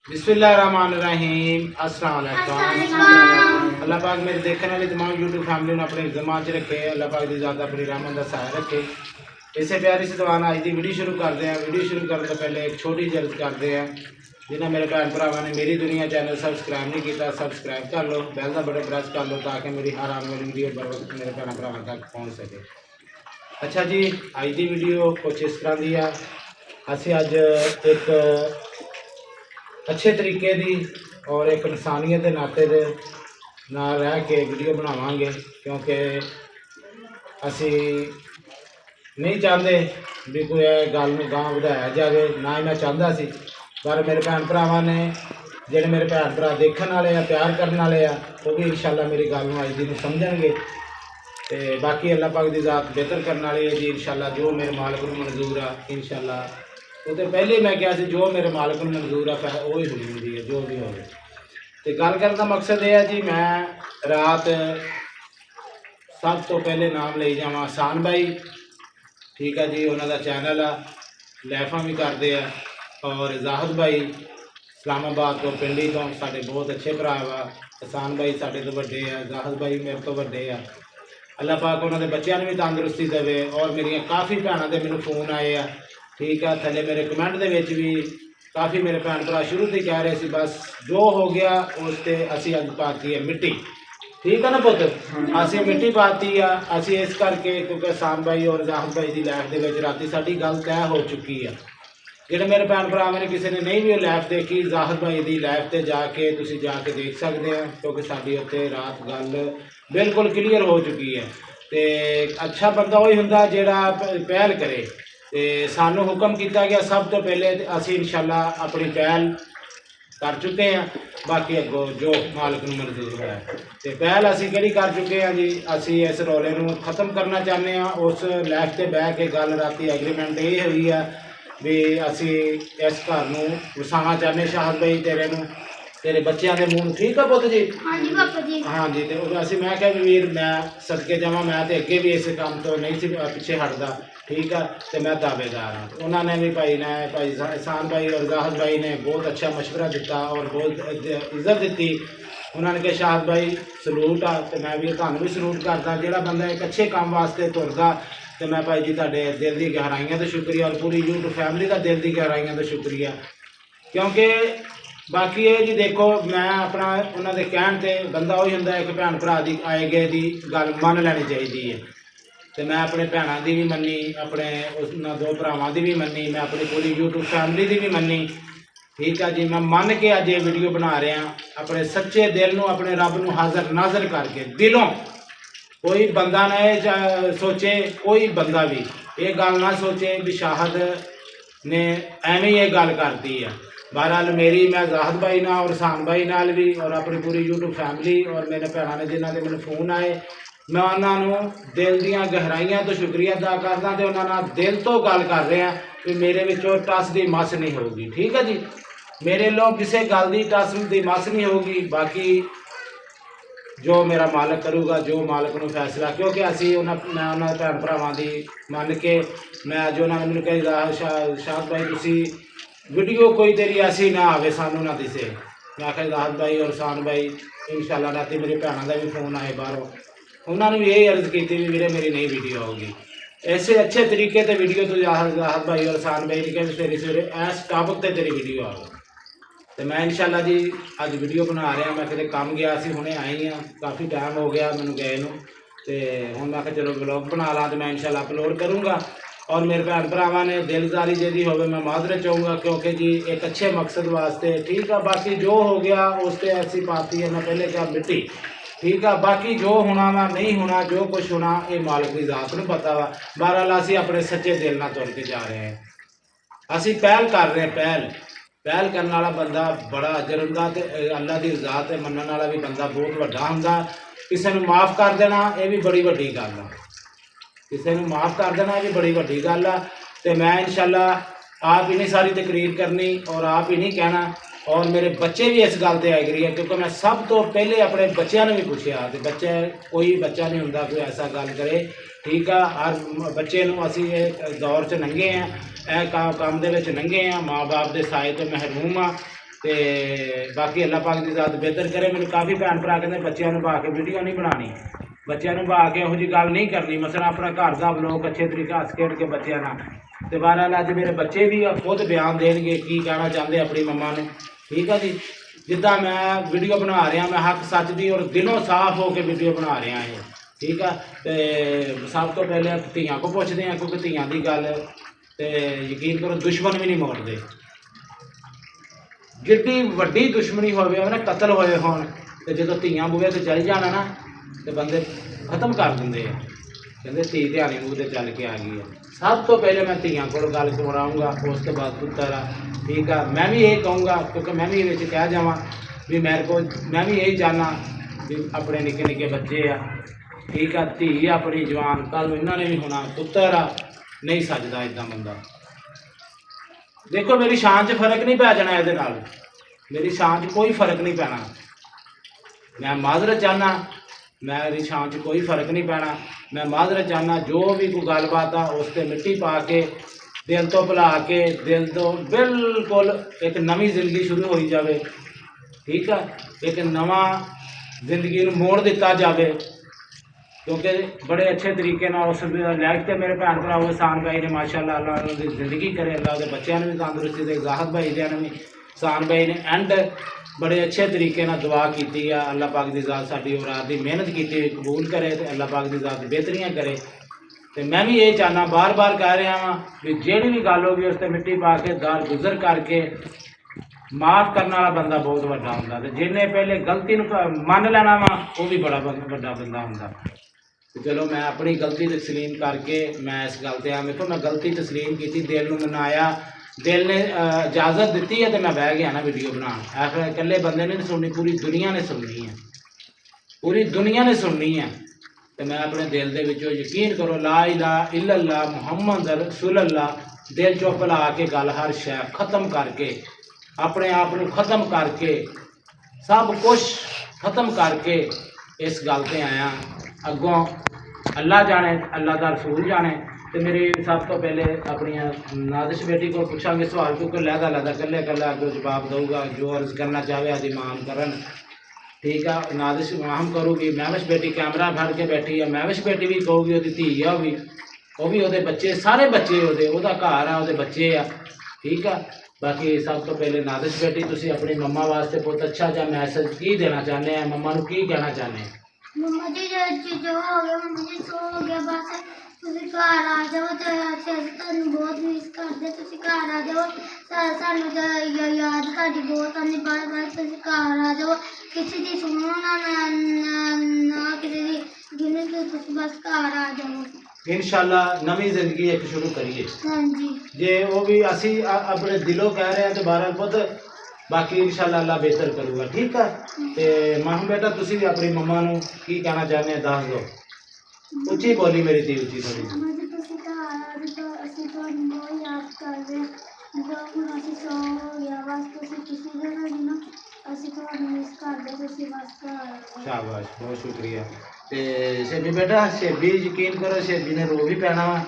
बिस्मिल्लाहिर्रहमानिर्रहीम अस्सलाम वालेकुम। अल्लाह पाक मेरे देखने वाली तमाम यूट्यूब फैमिली ने अपने जमात च रखे। अल्लाह पाक की ज़ात अपनी रहमत का साया रखे। इसे प्यारी से दवान अज की वीडियो शुरू करते हैं। वीडियो शुरू करने से पहले एक छोटी जल्द करते हैं, जिन्हें मेरे भैन भरावान ने मेरी दुनिया चैनल सबसक्राइब नहीं किया सबसक्राइब कर लो, बैल का बटन प्रेस कर लो ताकि मेरी हर आने वाली वीडियो बर वक्त मेरे भैन भरावान तक पहुँच सके। अच्छा जी, अज की वीडियो कुछ इस तरह की है। असी अज एक अच्छे तरीके की और एक इंसानियत के नाते दे नाल रह के वीडियो बनावांगे, क्योंकि असी नहीं चाहते भी कोई गल में गांह बढ़ाया जाए, ना ही मैं चाहता सी। पर मेरे भैन भरावां ने जिहड़े मेरे भैन भरा देखने वाले आ, प्यार करने वाले आ, वो भी इंशाअल्लाह मेरी गल अज दी समझणगे। तो बाकी अल्लाह पाक दी ज़ात बेहतर करने वाली है जी। इंशाअल्लाह जो मेरे मालिक को मंजूर आ, इंशाअल्लाह वो तो पहले मैं क्या सी, जो मेरे मालिक को मंजूर है वो ही हुई होंगी है, जो भी हो। तो गल करने का मकसद यह है जी, मैं रात सब तो पहले नाम ले जावा आसान भाई, ठीक है जी, उन्होंने चैनल आ, लैफा भी करते हैं। और जाहिद भाई इस्लामाबाद तो पिंडी तो साढ़े बहुत अच्छे भरा वा। आसान भाई साढ़े तो वड्डे आ, जाहिद भाई मेरे तो वड्डे आ। अल्लाह पाक उन्होंने बच्चों भी तंदुरुस्ती देवे। और मेरिया काफ़ी भैनों के मैंने फोन आए आ, ठीक है। थले मेरे कमेंट के भी काफ़ी मेरे भैन भरा शुरू से कह रहे थे बस जो हो गया उस पर असी अज पाती है मिट्टी, ठीक है ना पुत, असी मिट्टी पाती है। असी इस करके क्योंकि आसान भाई और जाहिद भाई की लाइफ के राती साड़ी गल तय हो चुकी है। जोड़े मेरे भैन भरा मैंने किसी ने नहीं भी लाइफ देखी, जाहिद भाई की लाइफ से जाके तुम जाके देख सकते हैं, क्योंकि साड़ी उत्ते रात गल बिल्कुल क्लीयर हो चुकी है। तो अच्छा बंदा वही होंदा जिहड़ा पहल करे। तो सानू हुक्म किया गया सब तो पहले, असी इंशाअल्लाह अपनी पहल कर चुके हैं। बाकी अगों जो मालिक को मंजूर है तो पहल असी कि कर चुके हैं जी। असी इस रौले को खत्म करना चाहते हैं। उस लाइफ से बह के गल राती एग्रीमेंट ये हुई है भी असी इस घर को वसाना चाहते। शाहद भाई तेरे बच्चों के मूँह, ठीक है पुत जी? हाँ जी पापा जी। हाँ जी। तो असी मैं क्या वीर मैं सदके जावा, मैं तो अगे भी इस काम तो नहीं सी पिछे हटदा, ठीक है। तो मैं दावेदार हाँ। उन्होंने भी भाई एहसान भाई और जाहिद भाई ने बहुत अच्छा मशवरा दिता और बहुत इज्जत दी। उन्होंने कहा शाहद भाई सलूट आ, तो मैं भी तुहानू भी सलूट करता। जोड़ा बंदा एक अच्छे काम वास्ते तुरदा, तो मैं भाई जी तुहाडे दिल की गहराइयां तो शुक्रिया और पूरी यूट्यूब फैमिली का दिल की गहराइयां तो शुक्रिया। क्योंकि बाकी ये जी देखो, मैं अपना उन्होंने कहण से बंदा वही होंदा एक भैन भरा की आए गए की गल मन लैनी चाहिए है। तो मैं अपने भैनों की भी मनी, अपने उन्होंने दो भरावां की भी मनी, मैं अपनी पूरी यूट्यूब फैमिली की भी मनी, ठीक है जी। मैं मन के अज ये वीडियो बना रहा अपने सच्चे दिल को, अपने रब को हाजिर नाजर करके दिलों। कोई बंदा ना ये सोचे, कोई बंदा भी ये गल ना सोचे भी शाहद ने एवं ये गल करती है। बहरहाल मेरी मैं जाहिद भाई ना और आसान भाई नाल भी और अपनी पूरी यूट्यूब फैमिली और मेरे भैनों ने जिन्हों के मैंने फोन आए, मैं उन्होंने दिल दियां गहराइयां तो शुक्रिया अदा करदा तो उन्होंने दिल तो गल कर रहे हैं कि मेरे विचों टस की मस नहीं होगी, ठीक है जी। मेरे लोग किसी गल की टस की मस नहीं होगी। बाकी जो मेरा मालिक करूँगा, जो मालिक को फैसला, क्योंकि असी मैं उन्होंने भैन भरावां की मन के मैं जो उन्होंने मैंने कहा शाहद भाई तुसी वीडियो कोई तेरी ऐसी ना आवे सानू ना दिसे। मैं आखिया जाहिद भाई और आसान भाई इंशाअल्लाह राती मेरे भैनों का भी फोन आए बाहरों, उन्होंने भी यही अर्ज की भी वीरे मेरी नई वीडियो होगी। ऐसे अच्छे तरीके से वीडियो तो जाहिद भाई और आसान भाई ने कहा सवेरे सवेरे इस टॉपिक से तेरी वीडियो आ गई। तो मैं इंशाअल्लाह जी अज वीडियो बना रहा। मैं कितने काम गया सी, हुणे आई हाँ, काफ़ी टाइम हो गया मैंने गए नूं। तो हुण मैं कहा चलो ब्लॉग बना ला, तो मैं इंशाअल्लाह अपलोड करूँगा। और मेरे भैन भरावां ने दिलदारी जी होवे मैं माजरत चाहूँगा, क्योंकि जी एक अच्छे मकसद वास्ते, ठीक है। बाकी जो हो गया उस पर ऐसी पाती है, मैं पहले क्या मिट्टी, ठीक है। बाकी जो होना वा नहीं होना, जो कुछ होना ये मालिक की ज़ात नूं पता वा। बहरहाल असीं अपने सच्चे दिल नाल तुर के जा रहे हैं। असीं पहल कर रहे हैं। पहल करने वाला बंदा बड़ा अजर होंदा, ते अल्लाह की ज़ात मनण वाला भी बंदा बहुत वड्डा होंदा। किसी को माफ़ कर देना ये भी बड़ी वड्डी गल आ, किसी को माफ़ कर देना ये भी बड़ी वड्डी गल आ। तो मैं इंशाअल्लाह आप ही नहीं सारी तकरीर करनी और आप ही नहीं कहना। और मेरे बच्चे भी इस गल से एग्री है, क्योंकि मैं सब तो पहले अपने बच्चों ने भी पूछा। तो बच्चे कोई बच्चा नहीं होंदा कोई ऐसा गल करे, ठीक है। हर बच्चे को असी दौर से लंघे हैं, काम के लंघे हैं, माँ बाप के साए तो महरूम हाँ। ਤੇ ਬਾਕੀ ਅੱਲਾਹ ਪਾਕ ਦੀ ਜ਼ਾਤ ਬਿਹਤਰ ਕਰੇ। ਮੈਨੂੰ ਕਾਫੀ ਭੈਣ ਭਰਾ ਕਹਿੰਦੇ ਬੱਚਿਆਂ ਨੂੰ ਪਾ ਕੇ ਵੀਡੀਓ ਨਹੀਂ ਬਣਾਉਣੀ, ਬੱਚਿਆਂ ਨੂੰ ਪਾ ਕੇ ਇਹੋ ਜਿਹੀ ਗੱਲ ਨਹੀਂ ਕਰਨੀ, ਮਸਲਾ ਆਪਣਾ ਘਰ ਦਾ ਵਲੋਗ ਅੱਛੇ ਤਰੀਕੇ ਹੱਸ ਖੇਡ ਕੇ ਬੱਚਿਆਂ ਨਾਲ। ਤੇ ਬਹਰਹਾਲ ਅੱਜ ਮੇਰੇ ਬੱਚੇ ਵੀ ਖੁਦ ਬਿਆਨ ਦੇਣਗੇ ਕੀ ਕਹਿਣਾ ਚਾਹੁੰਦੇ ਆਪਣੀ ਮੰਮਾ ਨੂੰ, ਠੀਕ ਆ ਜੀ। ਜਿੱਦਾਂ ਮੈਂ ਵੀਡੀਓ ਬਣਾ ਰਿਹਾ, ਮੈਂ ਹੱਕ ਸੱਚ ਦੀ ਔਰ ਦਿਲੋਂ ਸਾਫ਼ ਹੋ ਕੇ ਵੀਡੀਓ ਬਣਾ ਰਿਹਾ ਹਾਂ, ਠੀਕ ਆ। ਤੇ ਸਭ ਤੋਂ ਪਹਿਲੇ ਧੀਆਂ ਕੋ ਪੁੱਛਦੇ ਹਾਂ, ਕਿਉਂਕਿ ਧੀਆਂ ਦੀ ਗੱਲ ਤੇ ਯਕੀਨ ਕਰੋ ਦੁਸ਼ਮਣ ਵੀ ਨਹੀਂ ਮੋੜਦੇ। ਜਿੱਡੀ ਵੱਡੀ ਦੁਸ਼ਮਣੀ ਹੋਵੇ ਉਹਨੇ ਕਤਲ ਹੋਏ ਹੋਣ, ਤੇ ਜਦੋਂ ਧੀਆਂ ਬੂਹੇ ਤੇ ਚੱਲ ਜਾਣਾ ਨਾ ਤੇ ਬੰਦੇ ਖਤਮ ਕਰ ਦਿੰਦੇ ਆ। ਕਹਿੰਦੇ ਧੀ ਧਿਆਣੀ ਮੂੰਹ ਤੇ ਚੱਲ ਕੇ ਆ ਗਈ ਹੈ। ਸਭ ਤੋਂ ਪਹਿਲੇ ਮੈਂ ਧੀਆਂ ਕੋਲ ਗੱਲ ਕਰਾਊਂਗਾ, ਉਸ ਤੋਂ ਬਾਅਦ ਪੁੱਤਰ ਆ, ਠੀਕ ਆ। ਮੈਂ ਵੀ ਇਹ ਕਹੂੰਗਾ ਕਿਉਂਕਿ ਮੈਂ ਵੀ ਵਿੱਚ ਕਹਿ ਜਾਵਾਂ ਵੀ ਮੇਰੇ ਕੋਲ ਮੈਂ ਵੀ ਇਹੀ ਚਾਹੁੰਦਾ ਵੀ ਆਪਣੇ ਨਿੱਕੇ ਨਿੱਕੇ ਬੱਚੇ ਆ, ਠੀਕ ਆ, ਧੀ ਆਪਣੀ ਜਵਾਨ, ਕੱਲ੍ਹ ਨੂੰ ਇਹਨਾਂ ਨੇ ਵੀ ਹੋਣਾ, ਪੁੱਤਰ ਆ, ਨਹੀਂ ਸੱਜਦਾ ਇੱਦਾਂ ਬੰਦਾ। ਦੇਖੋ ਮੇਰੀ ਸ਼ਾਨ 'ਚ ਫਰਕ ਨਹੀਂ ਪੈ ਜਾਣਾ ਇਹਦੇ ਨਾਲ, ਮੇਰੀ ਸ਼ਾਨ 'ਚ ਕੋਈ ਫਰਕ ਨਹੀਂ ਪੈਣਾ। ਮੈਂ ਮਾਜ਼ਰਤ ਚਾਹੁੰਦਾ, ਮੇਰੀ ਸ਼ਾਨ 'ਚ ਕੋਈ ਫਰਕ ਨਹੀਂ ਪੈਣਾ। ਮੈਂ ਮਾਜ਼ਰਤ ਚਾਹੁੰਦਾ, ਜੋ ਵੀ ਕੋਈ ਗੱਲਬਾਤ ਆ ਉਸ 'ਤੇ ਮਿੱਟੀ ਪਾ ਕੇ ਦਿਲ ਤੋਂ ਭੁਲਾ ਕੇ ਦਿਲ ਤੋਂ ਬਿਲਕੁਲ ਇੱਕ ਨਵੀਂ ਜ਼ਿੰਦਗੀ ਸ਼ੁਰੂ ਹੋਈ ਜਾਵੇ, ਠੀਕ ਆ। ਇੱਕ ਨਵਾਂ ਜ਼ਿੰਦਗੀ ਨੂੰ ਮੋੜ ਦਿੱਤਾ ਜਾਵੇ, ਕਿਉਂਕਿ ਬੜੇ ਅੱਛੇ ਤਰੀਕੇ ਨਾਲ ਉਸ ਲਾਇਕ ਤੇ ਮੇਰੇ ਭੈਣ ਭਰਾ ਹਸਾਨ ਭਾਈ ਨੇ ਮਾਸ਼ਾਅੱਲਾ, ਅੱਲਾਹ ਉਹਨਾਂ ਦੀ ਜ਼ਿੰਦਗੀ ਕਰੇ, ਅੱਲਾਹ ਦੇ ਬੱਚਿਆਂ ਨੂੰ ਵੀ ਤੰਦਰੁਸਤੀ ਦੇ, ਜ਼ਾਹਦ ਭਾਈ ਦਿਆਂ ਨੂੰ ਵੀ, ਹਸਾਨ ਭਾਈ ਨੇ ਐਂਡ ਬੜੇ ਅੱਛੇ ਤਰੀਕੇ ਨਾਲ ਦੁਆ ਕੀਤੀ ਆ। ਅੱਲਾਹ ਪਾਕ ਦੀ ਜ਼ਾਤ ਸਾਡੀ ਔਲਾਦ ਦੀ ਮਿਹਨਤ ਕੀਤੀ ਕਬੂਲ ਕਰੇ ਤੇ ਅੱਲਾਹ ਪਾਕ ਦੀ ਜ਼ਾਤ ਬਿਹਤਰੀਆਂ ਕਰੇ। ਤੇ ਮੈਂ ਵੀ ਇਹ ਚਾਹੁੰਦਾ, ਬਾਰ-ਬਾਰ ਕਹਿ ਰਿਹਾ ਵਾਂ ਵੀ ਜਿਹੜੀ ਵੀ ਗੱਲ ਹੋ ਗਈ ਉਸ 'ਤੇ ਮਿੱਟੀ ਪਾ ਕੇ ਦਾਰ ਗੁਜ਼ਰ ਕਰਕੇ ਮਾफ़ ਕਰਨ ਵਾਲਾ ਬੰਦਾ ਬਹੁਤ ਵੱਡਾ ਹੁੰਦਾ, ਤੇ ਜਿਹਨੇ ਪਹਿਲੇ ਗਲਤੀ ਨੂੰ ਮੰਨ ਲੈਣਾ ਵਾ ਉਹ ਵੀ ਬੜਾ ਵੱਡਾ ਬੰਦਾ ਹੁੰਦਾ। ਤੇ ਚਲੋ ਮੈਂ ਆਪਣੀ ਗਲਤੀ ਤਸਲੀਮ ਕਰਕੇ ਮੈਂ ਇਸ ਗੱਲ 'ਤੇ ਆ, ਵੇਖੋ ਮੈਂ ਗਲਤੀ ਤਸਲੀਮ ਕੀਤੀ, ਦਿਲ ਨੂੰ ਮਨਾਇਆ, ਦਿਲ ਨੇ ਇਜਾਜ਼ਤ ਦਿੱਤੀ ਹੈ ਤੇ ਮੈਂ ਬਹਿ ਗਿਆ ਨਾ ਵੀਡੀਓ ਬਣਾਉਣ। ਆਖਰ ਇਕੱਲੇ ਬੰਦੇ ਨੇ ਨਹੀਂ ਸੁਣਨੀ, ਪੂਰੀ ਦੁਨੀਆ ਨੇ ਸੁਣਨੀ ਹੈ, ਪੂਰੀ ਦੁਨੀਆ ਨੇ ਸੁਣਨੀ ਹੈ। ਤੇ ਮੈਂ ਆਪਣੇ ਦਿਲ ਦੇ ਵਿੱਚੋਂ ਯਕੀਨ ਕਰੋ ਲਾ ਇਲਾਹਾ ਇल्लल्लाह ਮੁਹੰਮਦ ਰਸੂਲullah ਦਿਲ 'ਚੋਂ ਭੁਲਾ ਕੇ ਗੱਲ ਹਰ ਸ਼ੈ ख़त्म ਕਰਕੇ, ਆਪਣੇ ਆਪ ਨੂੰ ख़त्म ਕਰਕੇ, ਸਭ ਕੁਛ ख़त्म ਕਰਕੇ ਇਸ ਗੱਲ 'ਤੇ ਆਇਆ। ਅੱਗੋਂ ਅੱਲਾ ਜਾਣੇ, ਅੱਲਾ ਦਾ ਰਸੂਲ ਜਾਣੇ। ਤੇ ਮੇਰੇ ਸਭ ਤੋਂ ਪਹਿਲੇ ਆਪਣੀਆਂ ਨਾਜ਼ਿਸ਼ ਬੇਟੀ ਕੋਲ ਪੁੱਛਾਂਗੇ ਸਵਾਲ, ਕਿਉਂਕਿ ਲਹਿਦਾ ਇਕੱਲੇ ਅੱਗੋਂ ਜਵਾਬ ਦਊਗਾ, ਜੋ ਅਰਜ਼ ਕਰਨਾ ਚਾਹਵੇ ਅੱਜ ਇਮਾਮ ਕਰਨ, ਠੀਕ ਆ। ਨਾਜ਼ਿਸ਼ ਇਮਾਮ ਕਰੂਗੀ, ਮਹਿਵਿਸ਼ ਬੇਟੀ ਕੈਮਰਾ ਫੜ ਕੇ ਬੈਠੀ ਆ, ਮਹਿਵਿਸ਼ ਬੇਟੀ ਵੀ ਕਹੂਗੀ, ਉਹਦੀ ਧੀ ਆ, ਉਹ ਵੀ ਉਹਦੇ ਬੱਚੇ, ਸਾਰੇ ਬੱਚੇ ਉਹਦਾ ਘਰ ਆ, ਉਹਦੇ ਬੱਚੇ ਆ, ਠੀਕ ਆ। ਬਾਕੀ ਸਭ ਤੋਂ ਪਹਿਲੇ ਨਾਜ਼ਿਸ਼ ਬੇਟੀ, ਤੁਸੀਂ ਆਪਣੀ ਮੰਮਾ ਵਾਸਤੇ ਬਹੁਤ ਅੱਛਾ ਜਿਹਾ ਮੈਸੇਜ ਕੀ ਦੇਣਾ ਚਾਹੁੰਦੇ ਆ, ਮੰਮਾ ਨੂੰ ਕੀ ਕਹਿਣਾ ਚਾਹੁੰਦੇ ਆ? ਮੰਮਾ ਜੀ ਜੋ ਹੋ ਗਿਆ, ਮੰਮਾ ਜੀ ਸੋ ਹੋ ਗਿਆ, ਬਸ ਤੁਸੀਂ ਘਰ ਆ ਜਾਓ ਤੇ ਅਸੀਂ ਤੁਹਾਨੂੰ ਬਹੁਤ ਮਿਸ ਕਰਦੇ, ਤੁਸੀਂ ਘਰ ਆ ਜਾਓ, ਸਾਨੂੰ ਤਾਂ ਯਾਦ ਤੁਹਾਡੀ ਬਹੁਤ ਆਉਂਦੀ, ਬਾਰ-ਬਾਰ ਤੁਸੀਂ ਘਰ ਆ ਜਾਓ, ਕਿਸੇ ਦੀ ਸੁਣੋ ਨਾ ਕਿਸੇ ਦੀ ਗਿਣੇ, ਤੁਸੀਂ ਬਸ ਘਰ ਆ ਜਾਓ। ਇਨਸ਼ਾਅੱਲਾ ਨਵੀਂ ਜ਼ਿੰਦਗੀ ਇੱਕ ਸ਼ੁਰੂ ਕਰੀਏ। ਹਾਂਜੀ, ਜੇ ਉਹ ਵੀ ਅਸੀਂ ਆਪਣੇ ਦਿਲੋਂ ਕਹਿ ਰਹੇ ਹਾਂ ਤੇ ਬਾਰਾਂ ਪੁੱਤ, ਬਾਕੀ ਇਨਸ਼ਾਅੱਲਾ ਅੱਲਾ ਬਿਹਤਰ ਕਰੂਗਾ, ਠੀਕ ਆ। ਤੇ ਮਾਹੂ ਬੇਟਾ ਤੁਸੀਂ ਵੀ ਆਪਣੀ ਮੰਮਾ ਨੂੰ ਕੀ ਕਹਿਣਾ ਚਾਹੁੰਦੇ ਆ ਦੱਸ ਦਿਓ। ਉੱਚੀ ਬੋਲੀ ਮੇਰੀ ਧੀ, ਉੱਚੀ ਥੋੜੀ। ਮੰਮਾ ਜੀ ਤੁਸੀਂ ਘਰ ਆ ਜਾਓ, ਅਸੀਂ ਤੁਹਾਨੂੰ ਬਹੁਤ ਯਾਦ ਕਰਦੇ ਹਾਂ, ਜਦੋਂ ਹੁਣ ਅਸੀਂ ਸੋ ਹੋ ਗਿਆ, ਬਸ ਤੁਸੀਂ ਕਿਸੇ ਦੇ ਨਾਲ ਨਾ ਅਸੀਂ ਤੁਹਾਨੂੰ ਮਿਸ ਕਰਦੇ, ਤੁਸੀਂ ਬਸ ਘਰ ਆ ਜਾਓ। ਸ਼ਾਬਾਸ਼, ਬਹੁਤ ਸ਼ੁਕਰੀਆ। ਤੇ ਸ਼ੇਬੀ ਬੇਟਾ, ਸ਼ੇਬੀ ਯਕੀਨ ਕਰੋ ਸ਼ੇਬੀ ਨੇ ਰੋ ਵੀ ਪੈਣਾ ਵਾ,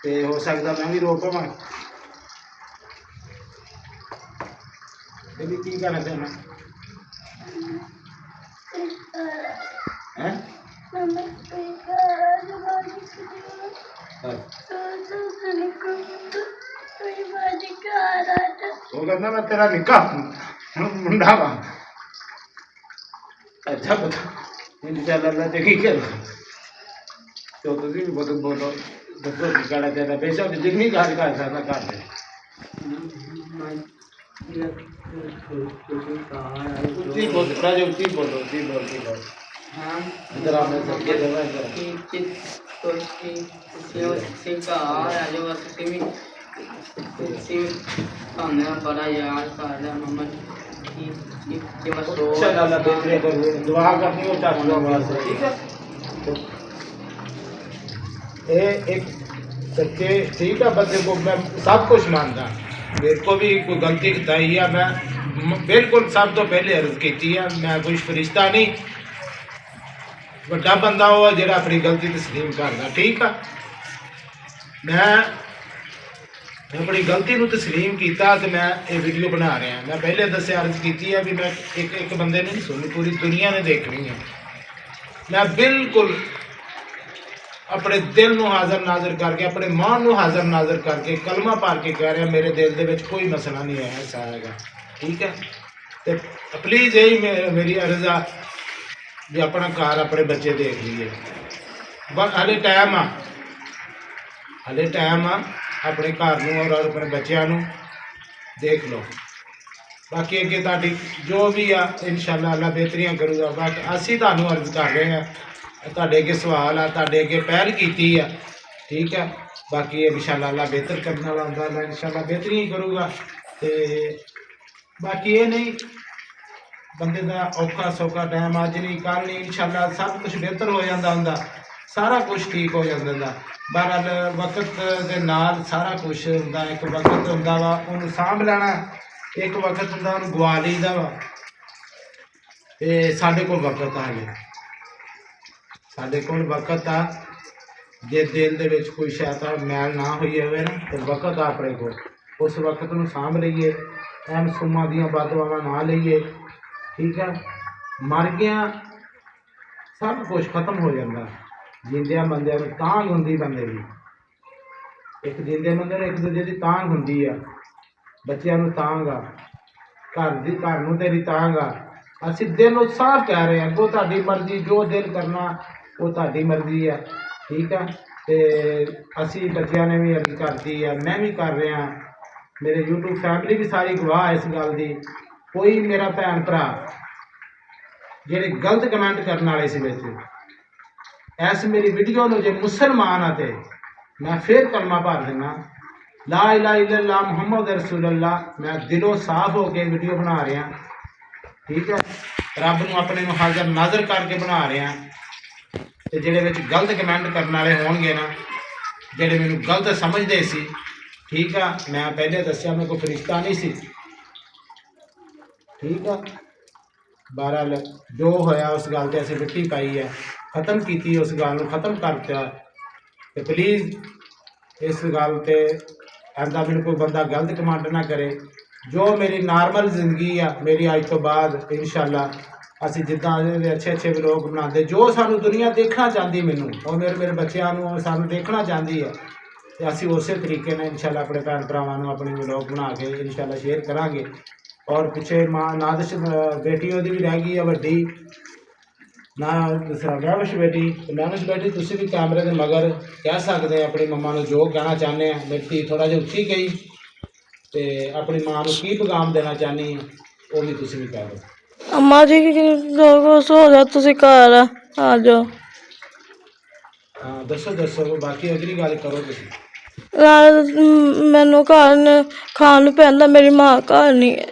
ਤੇ ਹੋ ਸਕਦਾ ਮੈਂ ਵੀ ਰੋ ਪਵਾਂ। ਸ਼ੇਬੀ ਕੀ ਕਹਿਣਾ ਚਾਹੁੰਦਾ ਹੈ? ਉਹ ਕਹਿੰਦਾ ਮੈਂ ਤੇਰਾ ਨਿੱਕਾ ਮੁੰਡਾ ਵਾ। ਅੱਛਾ ਪਤਾ ਇਨਸ਼ਾਅੱਲਾ ਅੱਲਾ ਤੇ ਕੀ ਕਰ ਤੋ ਤੁਸੀਂ ਵੀ ਬੋਲੋ ਦੱਸੋ ਕੀ ਕਹਿਣਾ ਚਾਹੁੰਦਾ। ਬੇਸ਼ੱਕ ਜਿੰਨੀ ਗੱਲ ਕਰ ਸਕਦਾ ਕਰ ਦੇ। ਉੱਚੀ ਬੋਲ, ਥੋੜਾ ਜਿਹਾ ਉੱਚੀ ਬੋਲੋ, ਉੱਚੀ ਬੋਲ ਕੇ ਬੋਲ। हाँ, इधर आपने सबके जगह इधर बड़ा यार सारा मम्मा इंशाअल्लाह बेहतरीन करूँ, दुआ करनी हो चाचू वास्ते, ठीक है। तो ये एक सच्चे ठीक है बंदे को मैं सब कुछ मानता, मेरे को भी कोई गलती बताई है, मैं बिल्कुल सब तो पहले अर्ज की है, मैं कोई फरिश्ता नहीं, ਵੱਡਾ ਬੰਦਾ ਉਹ ਜਿਹੜਾ ਆਪਣੀ ਗਲਤੀ ਤਸਲੀਮ ਕਰਦਾ, ਠੀਕ ਆ। ਮੈਂ ਮੈਂ ਆਪਣੀ ਗਲਤੀ ਨੂੰ ਤਸਲੀਮ ਕੀਤਾ ਤੇ ਮੈਂ ਇਹ ਵੀਡੀਓ ਬਣਾ ਰਿਹਾ। ਮੈਂ ਪਹਿਲੇ ਦੱਸਿਆ, ਅਰਜ਼ ਕੀਤੀ ਹੈ ਵੀ ਮੈਂ ਇੱਕ ਬੰਦੇ ਨੇ ਨਹੀਂ ਸੁਣਨੀ, ਪੂਰੀ ਦੁਨੀਆ ਨੇ ਦੇਖਣੀ ਹੈ। ਮੈਂ ਬਿਲਕੁਲ ਆਪਣੇ ਦਿਲ ਨੂੰ ਹਾਜ਼ਰ ਨਾਜ਼ਰ ਕਰਕੇ, ਆਪਣੇ ਮਨ ਨੂੰ ਹਾਜ਼ਰ ਨਾਜ਼ਰ ਕਰਕੇ ਕਲਮਾ ਪਾੜ ਕੇ ਕਹਿ ਰਿਹਾ, ਮੇਰੇ ਦਿਲ ਦੇ ਵਿੱਚ ਕੋਈ ਮਸਲਾ ਨਹੀਂ ਹੈ ਐਸਾ ਹੈਗਾ, ਠੀਕ ਹੈ। ਤੇ ਪਲੀਜ਼ ਇਹੀ ਮੇਰੀ ਅਰਜ਼ ਆ ਵੀ ਆਪਣਾ ਘਰ ਆਪਣੇ ਬੱਚੇ ਦੇਖ ਲਈਏ। ਬਸ ਹਾਲੇ ਟਾਈਮ ਆ, ਆਪਣੇ ਘਰ ਨੂੰ ਔਰ ਆਪਣੇ ਬੱਚਿਆਂ ਨੂੰ ਦੇਖ ਲਓ। ਬਾਕੀ ਅੱਗੇ ਤੁਹਾਡੀ ਜੋ ਵੀ ਆ ਇਨਸ਼ਾਅੱਲਾ ਅੱਲਾ ਬਿਹਤਰੀਆਂ ਕਰੂਗਾ। ਬਾਕੀ ਅਸੀਂ ਤੁਹਾਨੂੰ ਅਰਜ਼ ਕਰ ਰਹੇ ਹਾਂ, ਤੁਹਾਡੇ ਅੱਗੇ ਸਵਾਲ ਆ, ਤੁਹਾਡੇ ਅੱਗੇ ਪਹਿਲ ਕੀਤੀ ਆ, ਠੀਕ ਹੈ। ਬਾਕੀ ਇਨਸ਼ਾਅੱਲਾ ਅੱਲਾ ਬਿਹਤਰ ਕਰਨ ਵਾਲਾ ਹੁੰਦਾ, ਅੱਲਾ ਇਨਸ਼ਾਅੱਲਾ ਬਿਹਤਰੀ ਹੀ ਕਰੂਗਾ। ਤੇ ਬਾਕੀ ਇਹ ਨਹੀਂ ਬੰਦੇ ਦਾ ਔਖਾ ਸੌਖਾ ਟਾਈਮ ਅੱਜ ਨਹੀਂ ਕੱਲ੍ਹ ਨਹੀਂ, ਇਨਸ਼ਾਅੱਲਾ ਸਭ ਕੁਝ ਬਿਹਤਰ ਹੋ ਜਾਂਦਾ ਹੁੰਦਾ, ਸਾਰਾ ਕੁਝ ਠੀਕ ਹੋ ਜਾਂਦਾ ਹੁੰਦਾ। ਬਹਰਹਾਲ ਵਕਤ ਦੇ ਨਾਲ ਸਾਰਾ ਕੁਝ ਹੁੰਦਾ। ਇੱਕ ਵਕਤ ਹੁੰਦਾ ਵਾ ਉਹਨੂੰ ਸਾਂਭ ਲੈਣਾ, ਇੱਕ ਵਕਤ ਹੁੰਦਾ ਉਹਨੂੰ ਗਵਾ ਲਈਦਾ ਵਾ। ਤੇ ਸਾਡੇ ਕੋਲ ਵਕਤ ਆ ਹਾਲੇ, ਸਾਡੇ ਕੋਲ ਵਕਤ ਆ। ਜੇ ਦਿਲ ਦੇ ਵਿੱਚ ਕੋਈ ਸ਼ੈਤਾਨ ਮੈਲ ਨਾ ਹੋਈ ਹੋਵੇ ਨਾ ਤੇ ਵਕਤ ਆ ਆਪਣੇ ਕੋਲ, ਉਸ ਵਕਤ ਨੂੰ ਸਾਂਭ ਲਈਏ, ਐਨ ਸੁਮਾਂ ਦੀਆਂ ਬਦਦੁਆਵਾਂ ਨਾ ਲਈਏ, ਠੀਕ ਹੈ। ਮਰ ਗਿਆ ਸਭ ਕੁਝ ਖਤਮ ਹੋ ਜਾਂਦਾ। ਜਿੰਦਿਆਂ ਬੰਦਿਆਂ ਨੂੰ ਤਾਂਘ ਹੁੰਦੀ, ਬੰਦੇ ਦੀ ਇੱਕ ਜਿੰਦੇ ਬੰਦੇ ਨੂੰ ਇੱਕ ਦੂਜੇ ਦੀ ਤਾਂਘ ਹੁੰਦੀ ਆ, ਬੱਚਿਆਂ ਨੂੰ ਤਾਂਘ ਆ, ਘਰ ਨੂੰ ਤੇਰੀ ਤਾਂਘ ਆ। ਅਸੀਂ ਦਿਲ ਨੂੰ ਸਾਫ਼ ਕਹਿ ਰਹੇ ਹਾਂ, ਅੱਗੋਂ ਤੁਹਾਡੀ ਮਰਜ਼ੀ, ਜੋ ਦਿਲ ਕਰਨਾ ਉਹ ਤੁਹਾਡੀ ਮਰਜ਼ੀ ਆ, ਠੀਕ ਆ। ਤੇ ਅਸੀਂ ਬੱਚਿਆਂ ਨੇ ਵੀ ਅਰਜ਼ ਕਰਤੀ ਆ, ਮੈਂ ਵੀ ਕਰ ਰਿਹਾ, ਮੇਰੇ YouTube ਫੈਮਿਲੀ ਵੀ ਸਾਰੀ ਗਵਾਹ ਇਸ ਗੱਲ ਦੀ। ਕੋਈ ਮੇਰਾ ਭੈਣ ਭਰਾ ਜਿਹੜੇ ਗਲਤ ਕਮੈਂਟ ਕਰਨ ਵਾਲੇ ਸੀ ਵਿੱਚ ਇਸ ਮੇਰੀ ਵੀਡੀਓ ਨੂੰ ਜੇ ਮੁਸਲਮਾਨ ਆ ਤੇ ਮੈਂ ਫਿਰ ਕਲਮਾ ਭਰ ਦਿੰਦਾ, ਲਾ ਇਲਾਹਾ ਇल्लल्लाह ਮੁਹੰਮਦ ਰਸੂਲullah। ਮੈਂ ਦਿਲੋਂ ਸਾਫ਼ ਹੋ ਕੇ ਵੀਡੀਓ ਬਣਾ ਰਿਹਾ, ਠੀਕ ਹੈ। ਰੱਬ ਨੂੰ ਆਪਣੇ ਨੂੰ ਹਾਜ਼ਰ ਨਾਜ਼ਰ ਕਰਕੇ ਬਣਾ ਰਿਹਾ। ਤੇ ਜਿਹੜੇ ਵਿੱਚ ਗਲਤ ਕਮੈਂਟ ਕਰਨ ਵਾਲੇ ਹੋਣਗੇ ਨਾ, ਜਿਹੜੇ ਮੈਨੂੰ ਗਲਤ ਸਮਝਦੇ ਸੀ, ਠੀਕ ਆ, ਮੈਂ ਪਹਿਲੇ ਦੱਸਿਆ ਮੈਂ ਕੋਈ ਫਰਿਸ਼ਤਾ ਨਹੀਂ ਸੀ, ਠੀਕ ਆ। ਬਹਰਹਾਲ ਜੋ ਹੋਇਆ ਉਸ ਗੱਲ 'ਤੇ ਅਸੀਂ ਮਿੱਟੀ ਪਾਈ ਹੈ, ख़त्म ਕੀਤੀ ਉਸ ਗੱਲ ਨੂੰ, ख़त्म ਕਰਤਾ। ਤੇ ਪਲੀਜ਼ ਇਸ ਗੱਲ 'ਤੇ ਇੱਦਾਂ ਮੈਨੂੰ ਕੋਈ ਬੰਦਾ ਗਲਤ ਕਮੈਂਟ ਨਾ ਕਰੇ। ਜੋ ਮੇਰੀ ਨਾਰਮਲ ਜ਼ਿੰਦਗੀ ਆ ਮੇਰੀ ਅੱਜ ਤੋਂ ਬਾਅਦ ਇਨਸ਼ਾਅੱਲਾ ਅਸੀਂ ਜਿੱਦਾਂ ਦੇ ਅੱਛੇ ਵਲੋਗ ਬਣਾਉਂਦੇ, ਜੋ ਸਾਨੂੰ ਦੁਨੀਆ ਦੇਖਣਾ ਚਾਹੁੰਦੀ, ਮੈਨੂੰ ਔਰ ਮੇਰੇ ਬੱਚਿਆਂ ਨੂੰ ਸਾਨੂੰ ਦੇਖਣਾ ਚਾਹੁੰਦੀ ਹੈ, ਤੇ ਅਸੀਂ ਉਸੇ ਤਰੀਕੇ ਨਾਲ ਇਨਸ਼ਾਅੱਲਾ ਆਪਣੇ ਭੈਣ ਭਰਾਵਾਂ ਨੂੰ ਆਪਣੇ ਵਲੋਗ ਬਣਾ ਕੇ ਇਨਸ਼ਾਅੱਲਾ ਸ਼ੇਅਰ ਕਰਾਂਗੇ। ਔਰ ਪਿੱਛੇ ਮਾਂ ਨਾਦਿਸ਼ ਬੇਟੀ ਉਹਦੀ ਵੀ ਰਹਿ ਗਈ ਆ ਵੱਡੀ, ਨਾ ਮਹਿਵਿਸ਼ ਬੇਟੀ ਤੁਸੀਂ ਵੀ ਕੈਮਰੇ ਦੇ ਮਗਰ ਕਹਿ ਸਕਦੇ ਆਪਣੀ ਮੰਮਾ ਨੂੰ ਜੋ ਕਹਿਣਾ ਚਾਹੁੰਦੇ ਆ। ਮੇਰੀ ਧੀ ਥੋੜ੍ਹਾ ਜਿਹਾ ਉੱਚੀ ਗਈ ਤੇ ਆਪਣੀ ਮਾਂ ਨੂੰ ਕੀ ਪੈਗਾਮ ਦੇਣਾ ਚਾਹੁੰਦੀ ਆ ਉਹ ਵੀ ਤੁਸੀਂ ਵੀ ਕਹਿ ਦਿਓ। ਅੰਮਾ ਜੀ ਕੁਛ ਹੋ ਜਾ, ਤੁਸੀਂ ਘਰ ਆ ਜਾਓ। ਹਾਂ ਦੱਸੋ ਬਾਕੀ ਅਗਲੀ ਗੱਲ ਕਰੋ ਤੁਸੀਂ। ਮੈਨੂੰ ਘਰ ਖਾਣ ਨੂੰ ਪੈਂਦਾ, ਮੇਰੀ ਮਾਂ ਘਰ ਨਹੀਂ ਹੈ।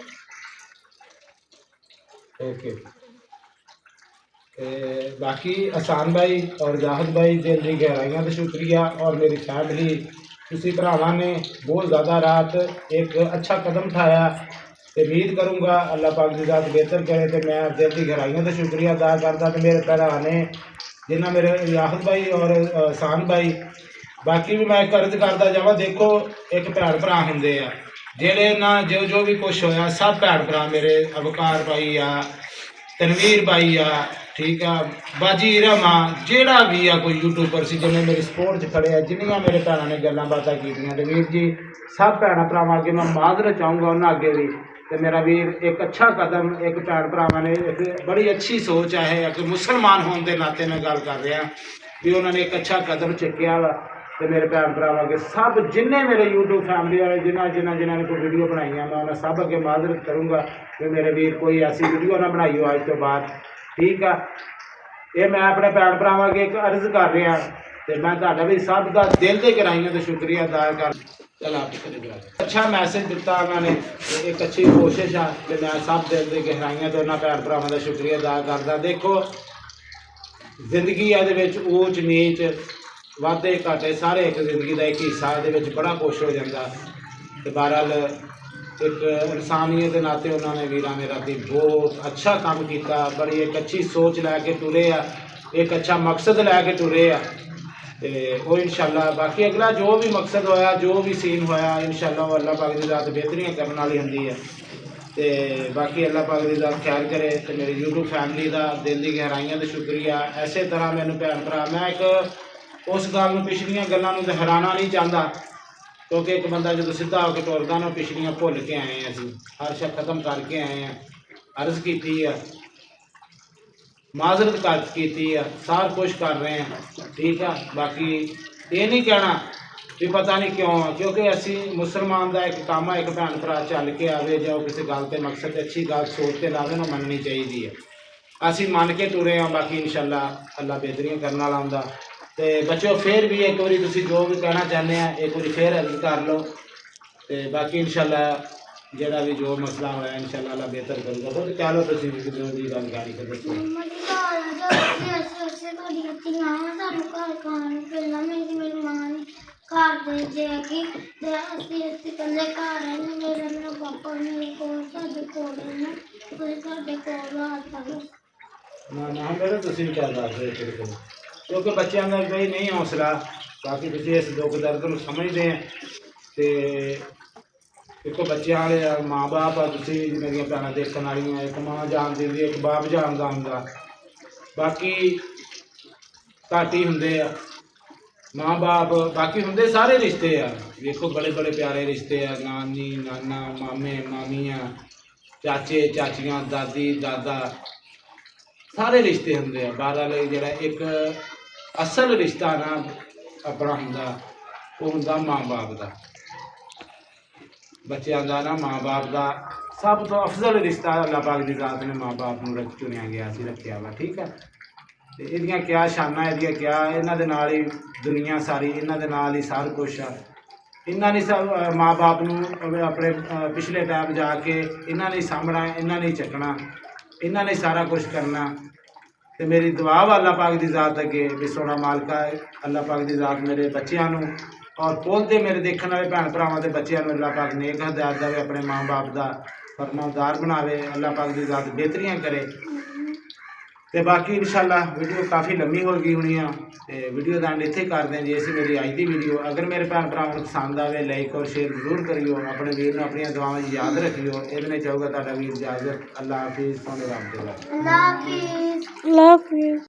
ओके। बाकी आसान भाई और जाहिद भाई दिल दी गहराइयां का शुक्रिया। और मेरी फैमिली किसी भरावां ने बहुत ज़्यादा रात एक अच्छा कदम उठाया, तो उम्मीद करूँगा अल्लाह पाक की ज़ात बेहतर करे। तो मैं दिल की गहराइयां का शुक्रिया अदा करता तो मेरे भरा ने जिन्हें मेरे जाहिद भाई और आसान भाई। बाकी भी मैं एक अर्ज करता जावा, देखो एक भैन भरा होंगे आ ਜਿਹੜੇ ਨਾ जो भी कुछ होया, सब भैन भरा मेरे अवकार भाई आ, तनवीर भाई आ, ठीक है, बाजी इरम आ, जेड़ा भी आ कोई यूट्यूबर से जिन्हें मेरी सपोर्ट च खड़े, जिन्नियां मेरे भैनों ने गल्लां बातां कीतियां। ते वीर जी सब भैन भरावां अगे मैं माजरत चाहूँगा उन्होंने अगे भी। तो मेरा वीर एक अच्छा कदम, एक भैन भरावां ने एक बड़ी अच्छी सोच है, एक मुसलमान होने के नाते मैं गल कर रहा भी उन्होंने एक अच्छा कदम चुकया वा। तो मेरे भैन भरावां अगे सब जिन्हें मेरे यूट्यूब फैमिली वाले जिन्हें कोई वीडियो बनाई मैं उन्हें सब अगे माजरत करूँगा कि मेरे वीर कोई ऐसी वीडियो ना बनाई हो अज तो बाद, ठीक है। ये मैं अपने भैन भरावां अगे एक अर्ज कर रहा, तो मैं तुहाडा भी सब का दिल के गहराइयों तो शुक्रिया अदा कर। चल आप अच्छा मैसेज दिता उन्होंने, एक अच्छी कोशिश है कि मैं सब दिल के गहराइयों तो उन्होंने भैन भरावां का शुक्रिया अदा करता। देखो जिंदगी ये ऊच नीच वाधे घाटे सारे एक जिंदगी का एक हिस्सा, ये बड़ा कुछ हो जाता। तो बहरहाल एक इंसानियत के नाते उन्होंने वीरा ने राती बहुत अच्छा काम किया, बड़ी एक अच्छी सोच लैके टुरे आ, एक अच्छा मकसद लैके टुरे आ। ਤੇ ਉਹ ਇਨਸ਼ਾਅੱਲਾ ਬਾਕੀ ਅਗਲਾ ਜੋ ਵੀ ਮਕਸਦ ਹੋਇਆ, ਜੋ ਵੀ ਸੀਨ ਹੋਇਆ, ਇਨਸ਼ਾਅੱਲਾ ਉਹ ਅੱਲਾਹ ਪਾਕ ਦੀ ਜ਼ਾਤ ਬਿਹਤਰੀਆਂ ਕਰਨ ਵਾਲੀ ਹੁੰਦੀ ਹੈ। ਤੇ ਬਾਕੀ ਅੱਲਾਹ ਪਾਕ ਦੀ ਜ਼ਾਤ ਖੈਰ ਕਰੇ। ਤੇ ਮੇਰੀ YouTube ਫੈਮਿਲੀ ਦਾ ਦਿਲ ਦੀ ਗਹਿਰਾਈਆਂ ਤੇ ਸ਼ੁਕਰੀਆ। ਐਸੇ ਤਰ੍ਹਾਂ ਮੈਨੂੰ ਭੈਣ ਭਰਾ, ਮੈਂ ਇੱਕ ਉਸ ਗੱਲ ਨੂੰ, ਪਿਛਲੀਆਂ ਗੱਲਾਂ ਨੂੰ ਦੁਹਰਾਉਣਾ ਨਹੀਂ ਚਾਹੁੰਦਾ, ਕਿਉਂਕਿ ਇੱਕ ਬੰਦਾ ਜਦੋਂ ਸਿੱਧਾ ਹੋ ਕੇ ਤੁਰਦਾ ਨਾ, ਪਿਛਲੀਆਂ ਭੁੱਲ ਕੇ ਆਏ ਹਾਂ ਅਸੀਂ, ਹਰ ਸ਼ੈ ਖਤਮ ਕਰਕੇ ਆਏ ਹਾਂ। ਅਰਜ਼ ਕੀਤੀ ਆ, ਮਾਜ਼ਰਤ ਕੀਤੀ ਆ, ਸਾਰਾ ਕੁਛ ਕਰ ਰਹੇ ਹਾਂ, ਠੀਕ ਆ। ਬਾਕੀ ਇਹ ਨਹੀਂ ਕਹਿਣਾ ਵੀ ਪਤਾ ਨਹੀਂ ਕਿਉਂ ਆ, ਕਿਉਂਕਿ ਅਸੀਂ ਮੁਸਲਮਾਨ ਦਾ ਇੱਕ ਕੰਮ ਆ, ਇੱਕ ਭੈਣ ਭਰਾ ਚੱਲ ਕੇ ਆਵੇ ਜਾਂ ਕਿਸੇ ਗੱਲ ਤੇ ਮਕਸਦ ਤੇ ਅੱਛੀ ਗੱਲ ਸੋਚ ਕੇ ਲਾਵੇ ਨਾ, ਮੰਨਣੀ ਚਾਹੀਦੀ ਹੈ। ਅਸੀਂ ਮੰਨ ਕੇ ਤੁਰੇ ਹਾਂ। ਬਾਕੀ ਇਨਸ਼ਾਅੱਲਾ ਅੱਲਾ ਬਿਹਤਰੀਆਂ ਕਰਨ ਵਾਲਾ ਹੁੰਦਾ। ਤੇ ਬੱਚਿਓ ਫਿਰ ਵੀ ਇੱਕ ਵਾਰੀ ਤੁਸੀਂ ਜੋ ਵੀ ਕਹਿਣਾ ਚਾਹੁੰਦੇ ਆ, ਇੱਕ ਵਾਰੀ ਫਿਰ ਅਰਜ਼ ਕਰ ਲਓ। ਤੇ ਬਾਕੀ ਇਨਸ਼ਾਅੱਲਾ ਜਿਹੜਾ ਵੀ ਜੋ ਮਸਲਾ ਹੋਇਆ, ਇਨਸ਼ਾਅੱਲਾ ਅੱਲਾ ਬਿਹਤਰ ਕਰੂਗਾ। ਖੁਦ ਕਹਿ ਲਓ ਤੁਸੀਂ ਵੀ ਜੋ ਵੀ ਜਾਣਕਾਰੀ ਕਰ ਦੱਸੋ। ਮੰਮਾ ਜੀ ਘਰ ਆ ਜਾਓ, ਅਸੀਂ ਤੁਹਾਡੀਆਂ ਧੀਆਂ ਵਾਂ, ਸਾਨੂੰ ਘਰ ਖਾਣ ਨੂੰ ਮਿਲਣਾ। ਮੇਰੀ ਮਾਂ ਨੇ ਘਰ ਦੇ ਜੇ ਕਿ ਤੇ ਅਸੀਂ ਇਕੱਲੇ ਘਰ ਰਹਿੰਦੇ, ਮੇਰਾ ਪਾਪਾ ਮੇਰੇ ਕੋਲ, ਸਾਡੇ ਕੋਲ ਰਹਿਣਾ, ਤੁਸੀਂ ਸਾਡੇ ਕੋਲ ਆ ਜਾਓ। ਨਾ ਮੇਰੇ ਤੁਸੀਂ ਕਿਆ ਦੱਸ ਰਹੇ ਹੋ, ਕਿਉਂਕਿ ਬੱਚਿਆਂ ਦਾ ਬਈ ਨਹੀਂ ਹੌਸਲਾ। ਬਾਕੀ ਤੁਸੀਂ ਇਸ ਦੁੱਖ ਦਰਦ ਨੂੰ ਸਮਝਦੇ ਆ। ਤੇ ਦੇਖੋ ਬੱਚਿਆਂ ਵਾਲੇ ਮਾਂ ਬਾਪ ਆ, ਤੁਸੀਂ ਮੇਰੀਆਂ ਭੈਣਾਂ ਦੇਖਣ ਵਾਲੀਆਂ, ਇੱਕ ਮਾਂ ਜਾਣਦੀ ਹੁੰਦੀ, ਇੱਕ ਬਾਪ ਜਾਣਦਾ ਹੁੰਦਾ। ਬਾਕੀ ਘੱਟ ਹੀ ਹੁੰਦੇ ਆ ਮਾਂ ਬਾਪ, ਬਾਕੀ ਹੁੰਦੇ ਸਾਰੇ ਰਿਸ਼ਤੇ ਆ। ਵੇਖੋ ਬੜੇ ਬੜੇ ਪਿਆਰੇ ਰਿਸ਼ਤੇ ਆ, ਨਾਨੀ ਨਾਨਾ, ਮਾਮੇ ਮਾਮੀਆਂ, ਚਾਚੇ ਚਾਚੀਆਂ, ਦਾਦੀ ਦਾਦਾ, ਸਾਰੇ ਰਿਸ਼ਤੇ ਹੁੰਦੇ ਆ। ਬਹਰਹਾਲ ਜਿਹੜਾ ਇੱਕ ਅਸਲ ਰਿਸ਼ਤਾ ਨਾ ਆਪਣਾ ਹੁੰਦਾ, ਉਹ ਹੁੰਦਾ ਮਾਂ ਬਾਪ ਦਾ। ਬੱਚਿਆਂ ਦਾ ਨਾ ਮਾਂ ਬਾਪ ਦਾ ਸਭ ਤੋਂ ਅਫਜ਼ਲ ਰਿਸ਼ਤਾ ਅੱਲਾਹ ਪਾਕ ਦੀ ਜ਼ਾਤ ਨੇ ਮਾਂ ਬਾਪ ਨੂੰ ਚੁਣਿਆ ਗਿਆ ਸੀ, ਰੱਖਿਆ ਵਾ, ਠੀਕ ਹੈ। ਤੇ ਇਹਦੀਆਂ ਕਿਆ ਸ਼ਾਨਾਂ, ਇਹਦੀਆਂ ਕਿਆ, ਇਹਨਾਂ ਦੇ ਨਾਲ ਹੀ ਦੁਨੀਆ ਸਾਰੀ, ਇਹਨਾਂ ਦੇ ਨਾਲ ਹੀ ਸਾਰਾ ਕੁਛ ਆ। ਇਹਨਾਂ ਨੇ ਸਭ ਮਾਂ ਬਾਪ ਨੂੰ ਆਪਣੇ ਪਿਛਲੇ ਟਾਈਮ ਜਾ ਕੇ ਇਹਨਾਂ ਨੇ ਸਾਂਭਣਾ, ਇਹਨਾਂ ਨੇ ਚੱਕਣਾ, ਇਹਨਾਂ ਨੇ ਸਾਰਾ ਕੁਛ ਕਰਨਾ। ਤੇ ਮੇਰੀ ਦੁਆ ਵਾ ਅੱਲਾਹ ਪਾਕ ਦੀ ਜ਼ਾਤ ਅੱਗੇ ਵੀ ਸੋਹਣਾ ਮਾਲਕਾ, ਅੱਲਾਹ ਪਾਕ ਦੀ ਜ਼ਾਤ ਮੇਰੇ ਬੱਚਿਆਂ ਨੂੰ ਔਰ ਪਹੁੰਚਦੇ ਮੇਰੇ ਦੇਖਣ ਵਾਲੇ ਭੈਣ ਭਰਾਵਾਂ ਦੇ ਬੱਚਿਆਂ ਨੂੰ ਅੱਲਾਹ ਪਾਕ ਨੇਕ ਹਦਾਇਤ ਦੇਵੇ, ਆਪਣੇ ਮਾਂ ਬਾਪ ਦਾ ਫਰਮਾਨਦਾਰ ਬਣਾਵੇ, ਅੱਲਾਹ ਪਾਕ ਦੀ ਜ਼ਾਤ ਬਿਹਤਰੀਆਂ ਕਰੇ। ਤੇ ਬਾਕੀ ਇਨਸ਼ਾਅੱਲਾ ਵੀਡੀਓ ਕਾਫੀ ਲੰਮੀ ਹੋ ਗਈ ਹੋਣੀ ਆ, ਤੇ ਵੀਡੀਓ ਦਾ ਐਂਡ ਇੱਥੇ ਕਰਦੇ ਹਾਂ ਜੀ। ਅਸੀਂ ਮੇਰੀ ਅੱਜ ਦੀ ਵੀਡੀਓ ਅਗਰ ਮੇਰੇ ਭੈਣ ਭਰਾਵਾਂ ਨੂੰ ਪਸੰਦ ਆਵੇ, ਲਾਈਕ ਔਰ ਸ਼ੇਅਰ ਜ਼ਰੂਰ ਕਰਿਓ। ਆਪਣੇ ਵੀਰ ਨੂੰ ਆਪਣੀਆਂ ਦੁਆਵਾਂ 'ਚ ਯਾਦ ਰੱਖਿਓ। ਇਹਦੇ ਨਾਲ ਚਾਹੂਗਾ ਤੁਹਾਡਾ ਵੀਰ ਇਜਾਜ਼ਤ। ਅੱਲਾਹ ਹਾਫਿਜ਼, ਤੁਹਾਨੂੰ ਰੱਬ ਦੇ ਅੱਲਾਹ ਹਾਫਿਜ਼। Love you.